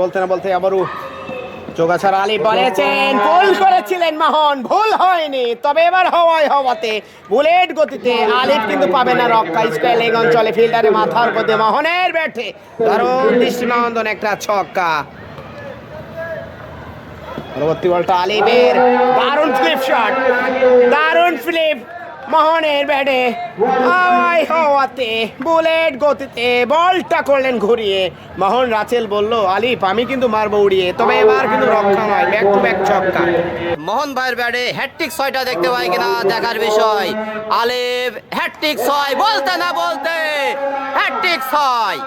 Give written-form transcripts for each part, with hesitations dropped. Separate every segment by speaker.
Speaker 1: বলতে না বলতে আবারও চোগাছাড়া আলী বলেছেন গোল করেছিলেন মোহন, ভুল হয়নি, তবে এবার হওয়াতে বুলেট গতিতে আলিফ কিন্তু পাবে না রক্ষা। স্পেলিং অঞ্চলে ফিল্ডারে মাথার মধ্যে মোহনের ব্যাটে দারুণ দৃষ্টিনন্দন একটা ছক্কা। পরবর্তী বলটা আলিফের দারুণ ফ্লিপ শট, দারুণ ফ্লিপ মোহনের ব্যাটে হওয়াতে বুলেট গতিতে বলটা করলেন ঘুরিয়ে। মোহন রাচেল বলল আলিফ আমি কিন্তু মারবো উড়িয়ে, তবে এবার কিন্তু রক্ষা নয়, ব্যাক টু ব্যাক ছক্কা।
Speaker 2: মোহন ভাইয়ের ব্যাটে হ্যাটট্রিক ছয়টা দেখতে পাই কিনা দেখার বিষয়। আলিফ হ্যাটট্রিক ছয়, বলতে না বলতে হ্যাটট্রিক ছয়,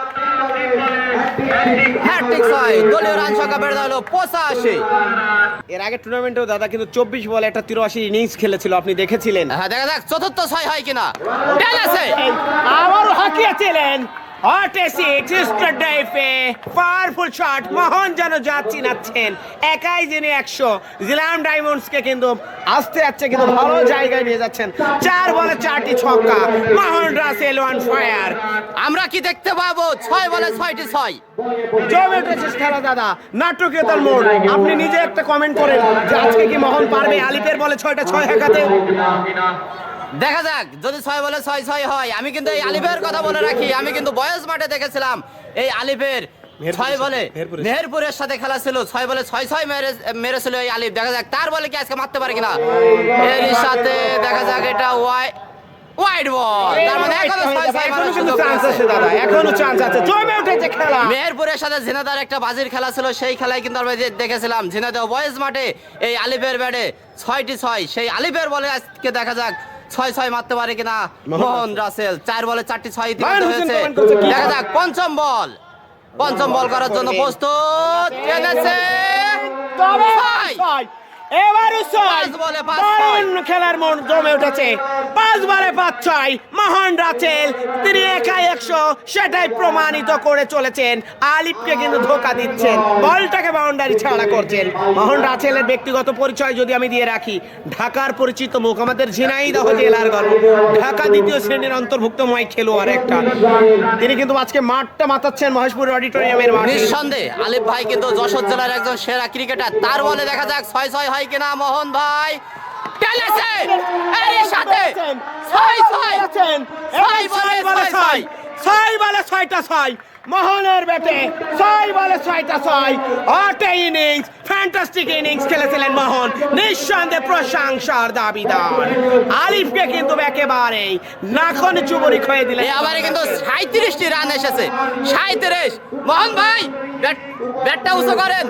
Speaker 2: হ্যাটট্রিক ছয়, দলীয় রান সংখ্যা বেড়ে দাঁড়ালো 85।
Speaker 1: এর আগে টুর্নামেন্টেও দাদা কিন্তু 24 বলে একটা 83 ইনিংস খেলেছিল, আপনি দেখেছিলেন।
Speaker 2: হ্যাঁ, দেখা যাক চতুর্থ ছয় হয় কিনা। টেনেছে
Speaker 1: আবারও হাঁকিয়েছিলেন পাওয়ারফুল শট। মোহন যেন যাচ্ছেন একাই যিনি 100, জিলাম ডায়মন্ডসকে কিন্তু আসতে যাচ্ছে, কিন্তু ভালো জায়গায় নিয়ে যাচ্ছেন। 4 বলে 4টি ছক্কা, মোহন রাসেল ওয়ান ফায়ার।
Speaker 2: আমরা কি দেখতে পাবো 6 বলে 6টি ছয়।
Speaker 1: জমে উঠেছে খেলা দাদা, নাটকীয়তার মোড়। আপনি নিজে একটা কমেন্ট করেন যে আজকে কি মোহন পারবে আলিফের বলে 6টা 6 হাঁকাতে।
Speaker 2: দেখা যাক যদি 6 বলে 6 হয়। আমি কিন্তু এই আলিফের কথা বলে রাখি, আমি কিন্তু বয়স মাঠে দেখেছিলাম এই আলিফের 6 বলে মেহেরপুরের সাথে খেলা ছিল, 6 বলে 6 মেরেছিল এই আলিফ। দেখা যাক তার বলে কি আজকে মারতে পারে কিনা। এর সাথে দেখা যাক এটা ওয়াইড বল, তার মানে এখনো 6 মারার সুযোগ আছে দাদা,
Speaker 1: এখনো চান্স আছে। জমে উঠেছে খেলা।
Speaker 2: মেহেরপুরের সাথে ঝিনাদার একটা বাজির খেলা ছিল, সেই খেলায় কিন্তু আমরা দেখেছিলাম ঝিনাদা বয়স মাঠে এই আলিফের ব্যাটে 6টি 6। সেই আলিফের বলে আজকে দেখা যাক 6 মারতে পারে কিনা মোহন রাসেল। 4 বলে 4টি 6 হয়েছে। দেখা যাক পঞ্চম বল করার জন্য প্রস্তুত। টেনেছে
Speaker 1: এবারও 6
Speaker 2: বলে
Speaker 1: খেলার মন জমে উঠেছে। 5 বলে 5 মোহন রাসেল তিনি একাই 100, সেটাই প্রমাণিত করে চলেছেন। আলিফকে কিন্তু ধোকা দিচ্ছেন, বলটাকে বাউন্ডারি ছাড়া করছেন। মোহন রাসেলের ব্যক্তিগত পরিচয় যদি আমি দিয়ে রাখি, ঢাকার পরিচিত মুখ, আমাদের ঝিনাইদহ জেলার গর্ব, ঢাকা দ্বিতীয় শ্রেণীর অন্তর্ভুক্তময় খেলোয়াড় একটা। তিনি কিন্তু আজকে মাঠটা মাতাচ্ছেন মহেশপুর অডিটোরিয়ামের মাঠে।
Speaker 2: নিঃসন্দেহে আলিফ ভাই কিন্তু যশোর জেলার একজন সেরা ক্রিকেটার। তার বলে দেখা যাক 6 হয় কিনা। মোহন ভাই টেনেছে এর সাথে
Speaker 1: 6 বলে 6টা 6 মোহনের ব্যাটে 6 বলে 6টা 6। অটে ইনিংস, ফ্যান্টাস্টিক ইনিংস খেলেছিলেন মোহন, নিঃসন্দেহে প্রশংসার দাবিদার। আলিফকে কিন্তু একেবারেই নাখন চুবরি খেয়ে দিলেন।
Speaker 2: এবারে কিন্তু 37টি রান এসেছে, 37। মোহন ভাই ব্যাটটা উঁচু করেন।